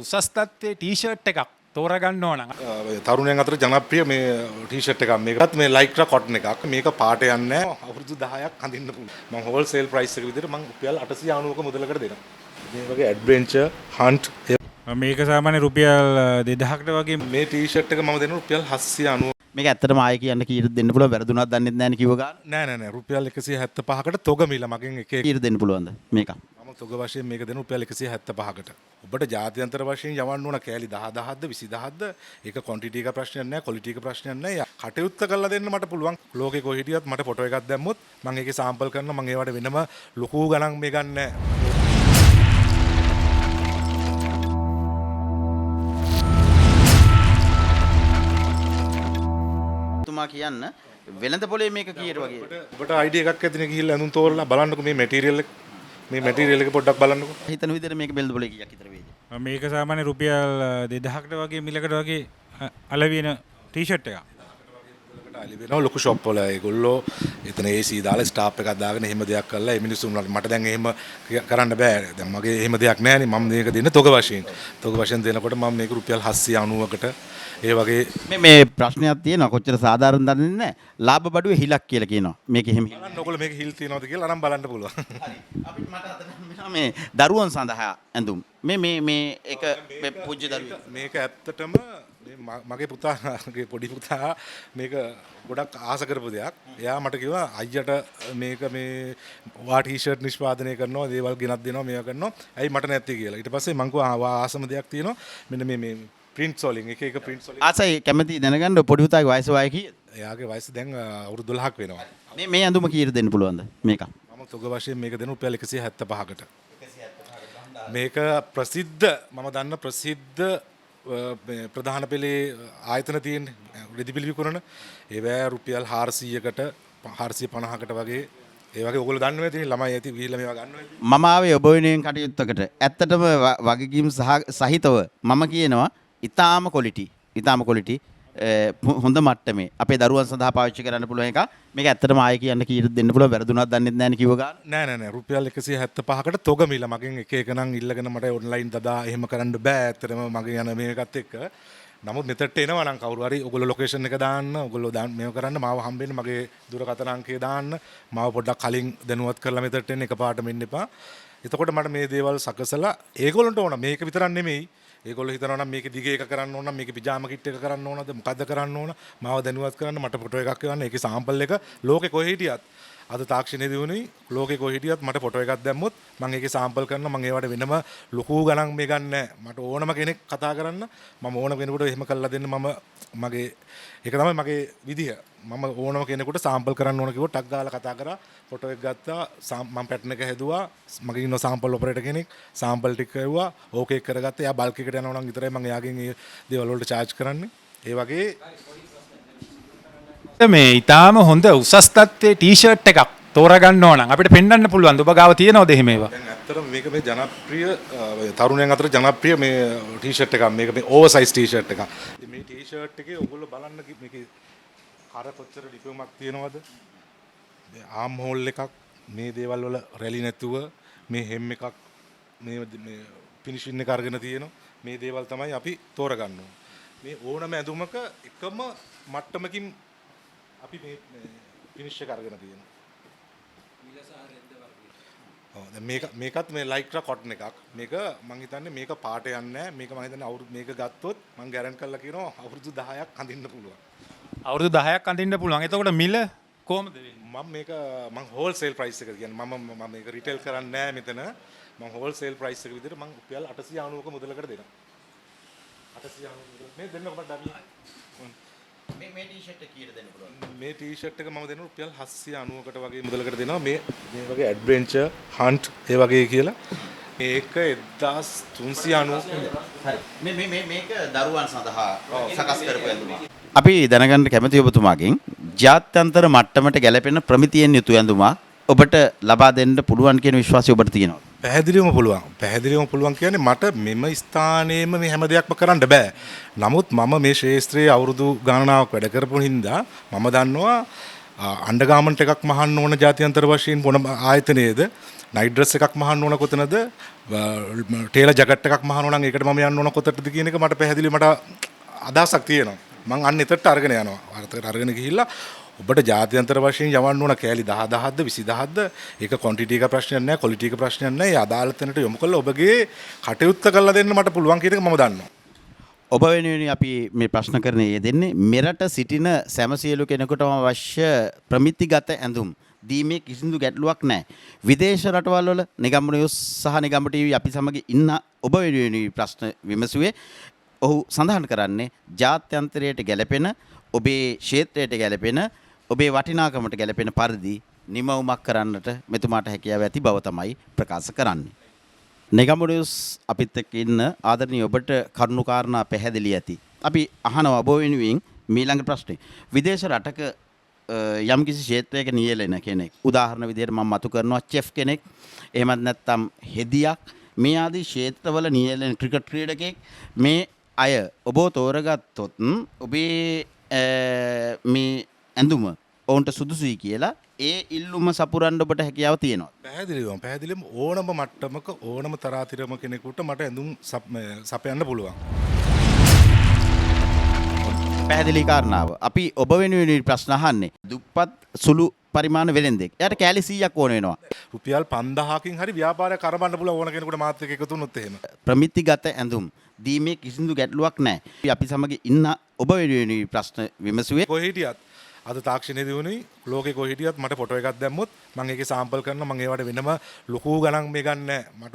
උසස් තත්ත්වයේ ටී-ෂර්ට් එකක් තෝරගන්න ඕන නම් තරුණයන් අතර ජනප්‍රිය මේ ටී-ෂර්ට් එකක් මේකත් මේ ලයික්‍රා කොටන් එකක් මේක පාට යන්නේ නැහැ අවුරුදු 10ක් අඳින්න පුළුවන් මම හෝල්සේල් ප්‍රයිස් එක විදිහට මම රුපියල් 890ක මුදලකට දෙනවා මේ වගේ ඇඩ්වෙන්චර් හන්ට් මේක සාමාන්‍ය රුපියල් 2000කට වගේ මේ ටී-ෂර්ට් එක මම දෙනවා රුපියල් 790 මේක ඇත්තටම ආයෙ කියන්න කීයට දෙන්න පුළුවන් වැරදුනක් දන්නෙත් නැහැ නේ කිව්ව ගාන නෑ රුපියල් 175කට තොග මිල මගෙන් එක කීයට දෙන්න පුළුවන්ද මේක මම තොග වශයෙන් මේක දෙන රුපියල් 175කට ඔබට ජාත්‍යන්තර වශයෙන් යවන්න ඕන කෑලි 10000ක්ද 20000ක්ද ඒක ක්වොන්ටිටි එක ප්‍රශ්නයක් නෑ ක්වොලිටි එක ප්‍රශ්නයක් නෑ කටයුත්ත කරලා දෙන්න මට පුළුවන් ලෝකේ කොහෙ හිටියත් මට ෆොටෝ එකක් දැම්මොත් මම ඒකේ සාම්පල් කරනවා මම ඒවට වෙනම ලොකු ගණන් මේ ගන්න නෑ තුමා කියන්න වෙළඳ පොලේ මේක කීයට වගේ ඔබට අයිඩියා එකක් ඇතිනේ ගිහිල්ලා අඳුන් තෝරලා බලන්නකෝ මේ මැටීරියල් එක පොඩ්ඩක් බලන්නකෝ හිතන විදිහට මේක වෙළඳ පොලේ කීයක් විතර වේද මේක සාමාන්‍ය රුපියල් 2000කට වගේ මිලකට වගේ අලවින ටී-ෂර්ට් එකක් අලි වෙනවා ලොකු ෂොප් වල ඒගොල්ලෝ එතන AC දාලා ස්ටාප් එකක් දාගෙන එහෙම දෙයක් කරලා මේ මිනිස්සුන් මට දැන් එහෙම කරන්න බෑ දැන් මගේ එහෙම දෙයක් නැහැ නේ මම මේක දෙන්න තොග වශයෙන් දෙනකොට මම මේක රුපියල් 790කට ඒ වගේ මේ ප්‍රශ්නයක් තියෙනවා කොච්චර සාධාරණ දන්නේ නැහැ ලාභ බඩුවේ හිලක් කියලා කියනවා මේක එහෙම බලන්න ඔයගොල්ලෝ මේක හිල් තියනවද කියලා අරන් බලන්න පුළුවන් අපිට මට අතන මේ දරුවන් සඳහා ඇඳුම් මේ එක පූජ්‍ය දරුවෙක් මේක ඇත්තටම මගේ පුතාගේ පොඩි පුතා මේක ගොඩක් ආස කරපු දෙයක්. එයා මට කිව්වා අයියට මේක මේ වා ටී-ෂර්ට් නිෂ්පාදනය කරනවා දේවල් ගෙනත් දෙනවා මේවා කරනවා. ඇයි මට නැත්තේ කියලා. ඊට පස්සේ මං කිව්වා ආසම දෙයක් තියෙනවා. මෙන්න මේ ප්‍රින්ට්ස් වලින් එක ප්‍රින්ට්ස් වලින් ආසයි කැමති දැනගන්න පොඩි පුතාගේ වයස වය කීයද? එයාගේ වයස දැන් අවුරුදු 12ක් වෙනවා. මේ ඇඳුම කීයට දෙන්න පුළුවන්ද මේක? මම තොග වශයෙන් මේක දෙන රුපියල් 175කට. මේක ප්‍රසිද්ධ මම දන්න ප්‍රසිද්ධ ප්‍රධාන පෙළේ ආයතන තියෙන රෙදිපිලි විකුණන ඒවැ රුපියල් 400කට 450කට වගේ ඒ වගේ ඔයගොල්ලෝ දන්නවා ඉතින් ළමයි ඇති ගිහිල්ලා මේවා ගන්නවා ඉතින් මම ආවේ ඔබ වෙනුවෙන් කටයුත්තකට ඇත්තටම වගකීම් සහිතව මම කියනවා ඊටාම ක්වොලිටි හොඳ මට්ටමේ අපේ දරුවන් සඳහා පාවිච්චි කරන්න පුළුවන් එක මේක ඇත්තටම ආයෙ කියන්න කීයට දෙන්න පුළුවන් වැරදුනක් දන්නෙත් නැහැ නේ කිව්ව ගාන නෑ රුපියල් 175කට තොග මිල මගෙන් එක නම් ඉල්ලගෙන මට ඔන්ලයින් දදා එහෙම කරන්න බෑ ඇත්තටම මගේ යන මේකත් එක්ක නමුත් මෙතට එනවා නම් කවුරු හරි ඔයගොල්ලෝ ලොකේෂන් එක දාන්න ඔයගොල්ලෝ මේව කරන්න මාව හම්බෙන්න මගේ දුරකථන අංකය දාන්න මාව පොඩ්ඩක් කලින් දැනුවත් කරලා මෙතට එන්න එකපාරටම එන්න එපා එතකොට මට මේ දේවල් සකසලා ඒගොල්ලන්ට ඕන මේක විතරක් නෙමෙයි ඒගොල්ලෝ හිතනවා නම් මේක දිගේ එක කරන්න ඕන නම් මේක පිජාම කිට් එක කරන්න ඕනද මොකද්ද කරන්න ඕන මාව දැනුවත් කරන්න මට ෆොටෝ එකක් එවන්න ඒකේ සාම්පල් එක ලෝකේ කොහෙ හිටියත් අද තාක්ෂණයේදී වුණේ ලෝකේ කොහෙ හිටියත් මට ෆොටෝ එකක් දැම්මොත් මම ඒකේ සාම්පල් කරනවා මම ඒවට වෙනම ලොකු ගණන් මේ ගන්න නැහැ මට ඕනම කෙනෙක් කතා කරන්න මම ඕනම කෙනෙකුට එහෙම කරලා දෙන්න මම මගේ ඒක තමයි මගේ විදිය මම ඕනම කෙනෙකුට සාම්පල් කරන්න ඕන කිව්වොත් ටක් ගාලා කතා කරා ෆොටෝ එක ගත්තා මම පැටර්න් එක හැදුවා මගේ ඉන්න සාම්පල් ඔපරේටර් කෙනෙක් සාම්පල් ටික කරුවා ඕකේ කරගත්තා එයා බල්ක් එකට යනවා නම් විතරයි මම එයාගෙන් ඒ දේවල් වලට charge කරන්නේ ඒ වගේ මේ ඊටාම හොඳ උසස් තත්ත්වයේ ටී-ෂර්ට් එකක් තෝරගන්න ඕන නම් අපිට පෙන්වන්න පුළුවන් ඔබ ගාව තියෙනවද එහෙම ඒවා දැන් ඇත්තටම මේක මේ ජනප්‍රිය තරුණයන් අතර ජනප්‍රිය මේ ටී-ෂර්ට් එකක් මේක මේ ඕවර්සයිස් ටී-ෂර්ට් එකක් ඉතින් මේ ටී-ෂර්ට් එකේ ඔයගොල්ලෝ බලන්න මේකේ කර කොච්චර ලිපුමක් තියෙනවද ආම් හෝල් එකක් මේ දේවල් වල රැලි නැතුව මේ හෙම් එකක් මේ ෆිනිෂින් එක අරගෙන තියෙනවා මේ දේවල් තමයි අපි තෝරගන්න ඕන මේ ඕනම ඇඳුමක එකම මට්ටමකින් අපි මේ ෆිනිෂ් එක අරගෙන තියෙනවා මේකත් මේ ලයික්‍රා කොටන් එකක් මේක මං හිතන්නේ මේක පාට යන්නේ නැහැ මේක මං හිතන්නේ අවුරුදු මේක ගත්තොත් මං ගැරන්ට් කරලා කියනවා අවුරුදු 10ක් අඳින්න පුළුවන් අවුරුදු 10ක් අඳින්න පුළුවන් එතකොට මිල කොහමද මම හෝල්සේල් ප්‍රයිස් එක කියන්නේ මම මේක රිටේල් කරන්නේ නැහැ මෙතන මම හෝල්සේල් ප්‍රයිස් එක විදිහට මම රුපියල් 890ක මුදලකට දෙනවා 890 මේ දෙන්න කොහමද අපි මේ ටී-ෂර්ට් එක කීයට දෙන්න පුළුවන් මේ ටී-ෂර්ට් එක මම දෙන රුපියල් 790කට වගේ මුදලකට දෙනවා මේ වගේ ඇඩ්වෙන්චර් හන්ට් ඒ වගේ කියලා මේක 1390 හරි මේක දරුවන් සඳහා සකස් කරපු ඇඳුමක් අපි දැනගන්න කැමති ඔබතුමාගෙන් ජාත්‍යන්තර මට්ටමට ගැලපෙන ප්‍රමිතියෙන් යුතු ඇඳුමක් ඔබට ලබා දෙන්න පුළුවන් කියන විශ්වාසය ඔබට තියෙනවා. පැහැදිලිවම පුළුවන් කියන්නේ මට මෙම ස්ථානයේම මේ හැම දෙයක්ම කරන්න බෑ. නමුත් මම මේ ශාස්ත්‍රයේ අවුරුදු ගණනාවක් වැඩ කරපු හින්දා මම දන්නවා අන්ඩගාමන්ට එකක් මහන්න ඕන ජාතියන්තර වශයෙන් පොන ආයතනයේද නයිඩ්‍රස් එකක් මහන්න ඕන කොතනද ටේල ජගට් එකක් මහන්න ඕන ඒකට මම යන්න ඕන කොතටද කියන එක මට පැහැදිලි මට අදහසක් තියෙනවා මං අන්න එතට අරගෙන යනවා අරකට අරගෙන ගිහිල්ලා ඔබට ජාත්‍යන්තර වශයෙන් යවන්න ඕන කෑලි 10000ක්ද 20000ක්ද ඒක ක්වොන්ටිටි එක ප්‍රශ්නයක් නෑ ක්වොලිටි එක ප්‍රශ්නයක් නෑ ඒ අදාළ තැනට යොමු කරලා ඔබගේ කටයුත්ත කරලා දෙන්න මට පුළුවන් කියන එක මම දන්නවා ඔබ වෙනුවෙන් අපි මේ ප්‍රශ්න කරන්නේ යෙදෙන්නේ මෙරට සිටින සෑම සියලු කෙනෙකුටම අවශ්‍ය ප්‍රමිතිගත ඇඳුම් දීමේ කිසිදු ගැටලුවක් නැහැ. විදේශ රටවල් වල නිගම්ම නිවුස් සහ නිගම්ම ටීවී අපි සමග ඉන්න ඔබ වෙනුවෙන් ප්‍රශ්න විමසුවේ ඔහු සඳහන් කරන්නේ ජාත්‍යන්තරයට ගැලපෙන ඔබේ ක්ෂේත්‍රයට ගැලපෙන ඔබේ වටිනාකමට ගැලපෙන පරිදි නිමවුමක් කරන්නට මෙතුමාට හැකියාව ඇති බව තමයි ප්‍රකාශ කරන්නේ. නිගම්මුනියුස් අපිත් එක්ක ඉන්න ආදරණීය ඔබට කරුණු කාරණා පැහැදිලි ඇති. අපි අහනවා ඔබ වෙනුවෙන් ඊළඟ ප්‍රශ්නේ. විදේශ රටක යම්කිසි ක්ෂේත්‍රයක නියැලෙන කෙනෙක්. උදාහරණ විදිහට මම මතු කරනවා චෙෆ් කෙනෙක්. එහෙමත් නැත්නම් හෙදියක් මේ ආදී ක්ෂේත්‍රවල නියැලෙන ක්‍රිකට් ක්‍රීඩකෙක් මේ අය ඔබ තෝරගත්තොත් ඔබේ මේ ඇඳුම ඔවුන්ට සුදුසුයි කියලා ඒ ඉල්ලුම සපුරන්න ඔබට හැකියාව තියෙනවා. පැහැදිලිවම ඕනම මට්ටමක ඕනම තරාතිරම කෙනෙකුට මට ඇඳුම් සපයන්න පුළුවන්. පැහැදිලි කාරණාව. අපි ඔබ වෙනුවෙන් ප්‍රශ්න අහන්නේ. දුප්පත් සුළු පරිමාණ වෙළෙන්දෙක්. එයාට කෑලි 100ක් ඕන වෙනවා. රුපියල් 5000කින් හරි ව්‍යාපාරයක් කරවන්න පුළුවන් ඕන කෙනෙකුට මාත් එක්ක එකතු වුණොත් එහෙම. ප්‍රමිතිගත ඇඳුම් දීමේ කිසිදු ගැටලුවක් නැහැ. අපි සමග ඉන්න ඔබ වෙනුවෙන් ප්‍රශ්න විමසුවේ කොහේ හිටියත් අද තාක්ෂණයේදී වුණේ ලෝකේ කොහේ හිටියත් මට ෆොටෝ එකක් දැම්මොත් මම ඒකේ සාම්පල් කරනවා මම ඒවට වෙනම ලොකු ගණන් මේ ගන්න නැහැ. මට